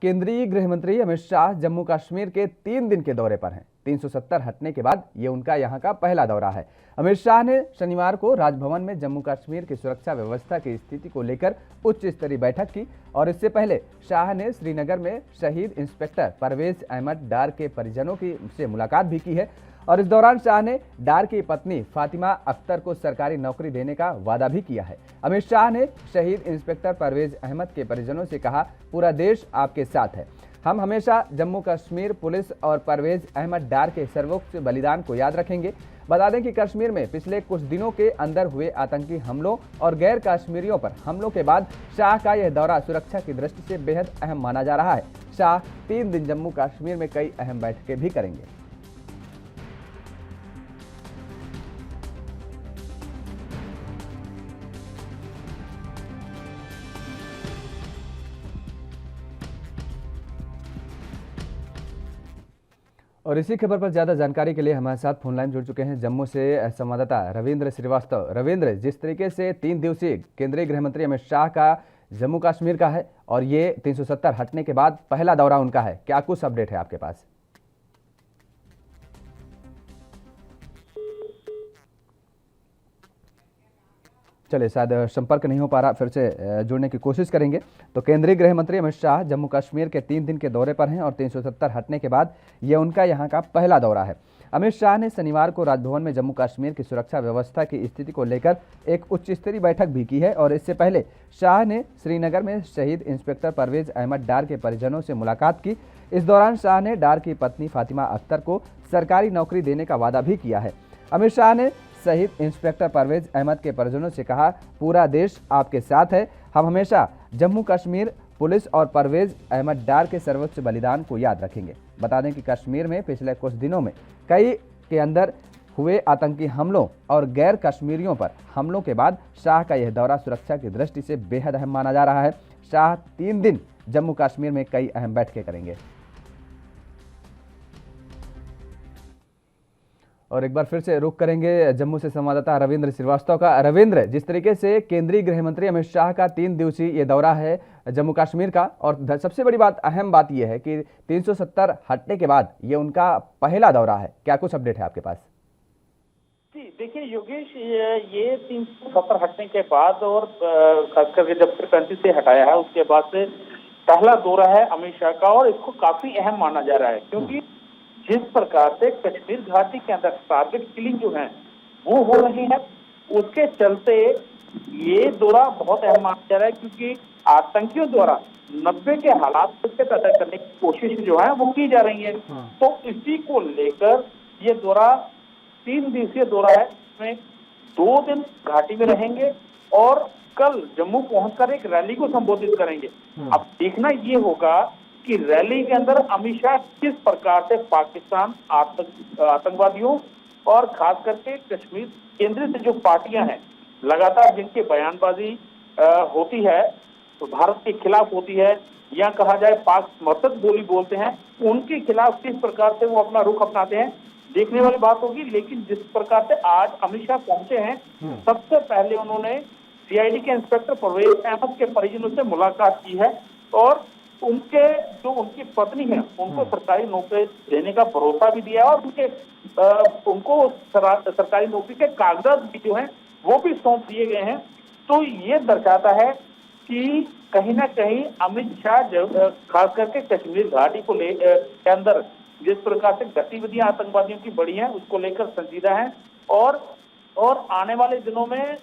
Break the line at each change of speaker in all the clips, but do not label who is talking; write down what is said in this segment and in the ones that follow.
केंद्रीय गृह मंत्री अमित शाह जम्मू कश्मीर के 3 दिन के दौरे पर हैं। 370 हटने के बाद ये उनका यहां का पहला दौरा है। अमित शाह ने शनिवार को राजभवन में जम्मू कश्मीर की सुरक्षा व्यवस्था की स्थिति को लेकर उच्च स्तरीय बैठक की और इससे पहले शाह ने श्रीनगर में शहीद इंस्पेक्टर परवेज अहमद डार के परिजनों से मुलाकात भी की है और इस दौरान शाह ने डार की पत्नी फातिमा अख्तर को सरकारी नौकरी देने का वादा भी किया है। अमित शाह ने शहीद इंस्पेक्टर परवेज अहमद के परिजनों से कहा, पूरा देश आपके साथ है। हम हमेशा जम्मू कश्मीर पुलिस और परवेज अहमद डार के सर्वोच्च बलिदान को याद रखेंगे। बता दें कि कश्मीर में पिछले कुछ दिनों के अंदर हुए आतंकी हमलों और गैर कश्मीरियों पर हमलों के बाद शाह का यह दौरा सुरक्षा की दृष्टि से बेहद अहम माना जा रहा है। शाह 3 दिन जम्मू कश्मीर में कई अहम बैठकें भी करेंगे। और इसी खबर पर ज्यादा जानकारी के लिए हमारे साथ फोन लाइन जुड़ चुके हैं जम्मू से संवाददाता रविंद्र श्रीवास्तव। रविंद्र, जिस तरीके से 3 दिवसीय केंद्रीय गृह मंत्री अमित शाह का जम्मू कश्मीर का है और ये 370 हटने के बाद पहला दौरा उनका है, क्या कुछ अपडेट है आपके पास? चलिए, शायद संपर्क नहीं हो पा रहा, फिर से जुड़ने की कोशिश करेंगे। तो केंद्रीय गृह मंत्री अमित शाह जम्मू कश्मीर के 3 दिन के दौरे पर हैं और 370 हटने के बाद ये उनका यहां का पहला दौरा है। अमित शाह ने शनिवार को राजभवन में जम्मू कश्मीर की सुरक्षा व्यवस्था की स्थिति को लेकर एक उच्च स्तरीय बैठक भी की है और इससे पहले शाह ने श्रीनगर में शहीद इंस्पेक्टर परवेज अहमद डार के परिजनों से मुलाकात की। इस दौरान शाह ने डार की पत्नी फातिमा अख्तर को सरकारी नौकरी देने का वादा भी किया है। अमित शाह ने शहीद इंस्पेक्टर परवेज अहमद के परिजनों से कहा, पूरा देश आपके साथ है। हम हमेशा जम्मू कश्मीर पुलिस और परवेज अहमद डार के सर्वोच्च बलिदान को याद रखेंगे। बता दें कि कश्मीर में पिछले कुछ दिनों में कई के अंदर हुए आतंकी हमलों और गैर कश्मीरियों पर हमलों के बाद शाह का यह दौरा सुरक्षा की दृष्टि से बेहद अहम माना जा रहा है। शाह 3 दिन जम्मू कश्मीर में कई अहम बैठकें करेंगे। और एक बार फिर से रुख करेंगे जम्मू से संवाददाता रविंद्र श्रीवास्तव का। रविंद्र, जिस तरीके से केंद्रीय गृह मंत्री अमित शाह का 3 दिवसीय ये दौरा है जम्मू कश्मीर का और सबसे बड़ी बात, अहम बात यह है कि 370 हटने के बाद ये उनका पहला दौरा है, क्या कुछ अपडेट है आपके पास?
जी देखिए योगेश, ये 370 हटने के बाद और खास करके जब फ्रीक्वेंसी से हटाया है उसके बाद से पहला दौरा है अमित शाह का और इसको काफी अहम माना जा रहा है, क्योंकि जिस प्रकार से कश्मीर घाटी के अंदर टारगेट किलिंग जो है वो हो रही है, उसके चलते ये दौरा बहुत अहम माना जा रहा है, क्योंकि आतंकियों द्वारा 90 के हालात से पैदा करने की कोशिश जो है वो की जा रही है। तो इसी को लेकर ये दौरा 3 दिवसीय दौरा है, इसमें 2 दिन घाटी में रहेंगे और कल जम्मू पहुंचकर एक रैली को संबोधित करेंगे। अब देखना ये होगा कि रैली के अंदर अमित शाह किस प्रकार से पाकिस्तान आतंकवादियों और खास करके कश्मीर केंद्रित जो पार्टियां हैं लगातार जिनकी बयानबाजी होती है तो भारत के खिलाफ होती है या कहा जाए पाक समर्थक बोली बोलते हैं, उनके खिलाफ किस प्रकार से वो अपना रुख अपनाते हैं, देखने वाली बात होगी। लेकिन जिस प्रकार से आज अमित शाह पहुंचे हैं, सबसे पहले उन्होंने सीआईडी के इंस्पेक्टर परवेज अहमद के परिजनों से मुलाकात की है और उनकी पत्नी है उनको सरकारी नौकरी देने का भरोसा भी दिया और उनको सरकारी नौकरी के कागजात भी जो हैं वो भी सौंप दिए गए हैं। तो ये दर्शाता है कि कहीं ना कहीं अमित शाह खास करके कश्मीर घाटी को के अंदर जिस प्रकार से गतिविधियां आतंकवादियों की बढ़ी हैं उसको लेकर संजीदा है और आने वाले दिनों में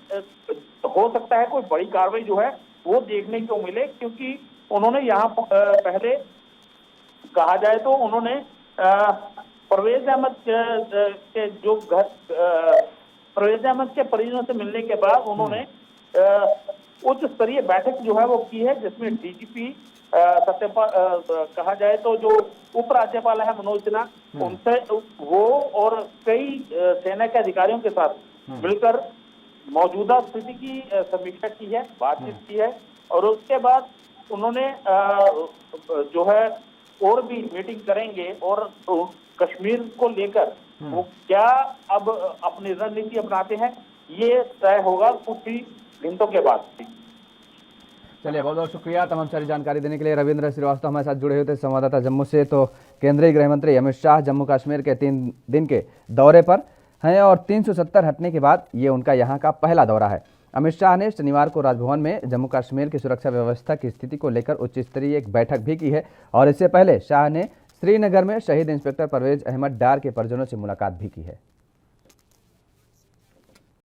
हो सकता है कोई बड़ी कार्रवाई जो है वो देखने को मिले, क्योंकि उन्होंने यहाँ पहले कहा जाए तो उन्होंने परवेज अहमद के जो घर परवेज अहमद के परिजनों से मिलने के बाद उन्होंने उच्च स्तरीय बैठक जो है वो की है, जिसमें डीजीपी सत्यपाल कहा जाए तो जो उपराज्यपाल है मनोज सिन्हा, उनसे वो और कई सेना के अधिकारियों के साथ मिलकर मौजूदा स्थिति की समीक्षा की है, बातचीत की है और उसके बाद उन्होंने जो है और भी मीटिंग करेंगे और कश्मीर को लेकर वो क्या अब अपनी रणनीति अपनाते हैं ये तय होगा कुछ ही घंटों के बाद।
चलिए, बहुत बहुत शुक्रिया तमाम सारी जानकारी देने के लिए। रविंद्र श्रीवास्तव हमारे साथ जुड़े हुए थे संवाददाता जम्मू से। तो केंद्रीय गृह मंत्री अमित शाह जम्मू कश्मीर के 3 दिन के दौरे पर हैं और 370 हटने के बाद ये उनका यहाँ का पहला दौरा है। अमित शाह ने शनिवार को राजभवन में जम्मू कश्मीर की सुरक्षा व्यवस्था की स्थिति को लेकर उच्च स्तरीय एक बैठक भी की है और इससे पहले शाह ने श्रीनगर में शहीद इंस्पेक्टर परवेज अहमद डार के परिजनों से मुलाकात भी की है।